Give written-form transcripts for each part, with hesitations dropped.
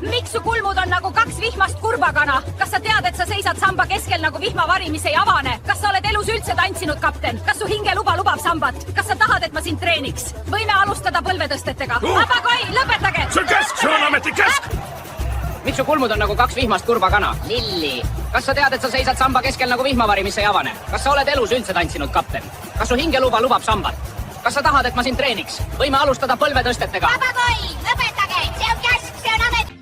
Miks su kulmud on nagu kaks vihmast kurbakana? Kas sa tead, et sa seisad samba keskel nagu vihmavari, mis ei avane? Kas sa oled elus üldse tantsinud, kapten? Kas su hingeluba lubab sambat? Kas sa tahad, et ma sind treeniks? Võime alustada põlvetõstetega. Papagoi, lõpetage! See on käsk, see on ametlik käsk! Miks su kulmud on nagu kaks vihmast kurbakana? Lilli, kas sa tead, et sa seisad samba keskel nagu vihmavari, mis ei avane? Kas sa oled elus üldse tantsinud, kapten? Kas su hingeluba lubab sambat? Kas sa tahad, et ma sind treeniks? Võime alustada põlvetõstetega. Papagoi, lõpetage! See on käsk, see on amet...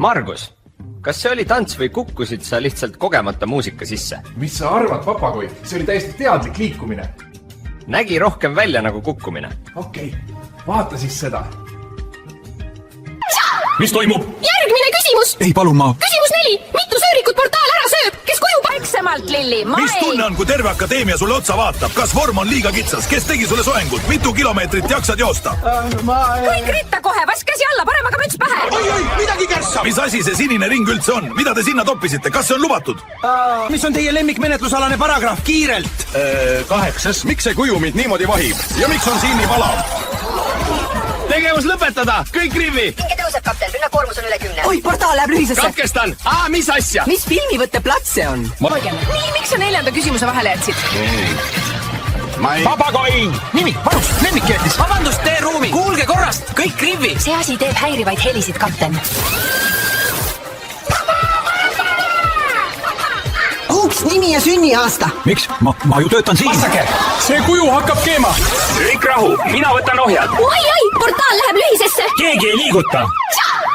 Margus, kas see oli tants või kukkusid sa lihtsalt kogemata muusika sisse? Mis sa arvad, papagoi? See oli täiesti teadlik liikumine. Nägi rohkem välja nagu kukkumine. Okei, vaata siis seda. Mis toimub? Järgmine küsimus! Ei, palun ma. Küsimus 4. Mitu söörikut portaal ära sööb? Kes kuju vaiksemalt, Lilli? Mis tunne on, kui terve akadeemia sulle otsa vaatab? Kas vorm on liiga kitsas? Kes tegi sulle soengut? Mitu kilomeetrit jaksad joosta? Kõik ritta kohe, vask käsi alla, paremaga müts pähe! Oi, midagi kärssab! Mis asi see sinine ring üldse on? Mida te sinna toppisite? Kas see on lubatud? Mis on teie lemmikmenetlusalane paragrahv? Kiirelt! 8. Miks see kuju mind niimoodi vahib? Ja miks on siin nii palav? Tegevus lõpetada! Kõik rivi! Hinge tõuseb, kapten, rünnakoormus on üle 10. Oi, portaal läheb lühisesse! Katkestan! Mis asja? Mis filmivõtte plats see on? Nii, miks sa 4. küsimuse vahele jätsid? Papagoi! Nimi, vanus, lemmikkeetis! Vabandust, tee ruumi! Kuulge korrast! Kõik rivi! See asi teeb häirivaid helisid, kapten. Uks, nimi ja sünniaasta! Miks? Ma ju töötan siin. Vastake! See kuju hakkab keema! Kõik rahu, mina võtan ohjad. Oi, portaal läheb lühisesse! Keegi ei liiguta.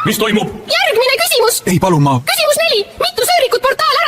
Mis toimub? Järgmine küsimus! Ei, palun ma. Küsimus 4. Mitu söörikut portaal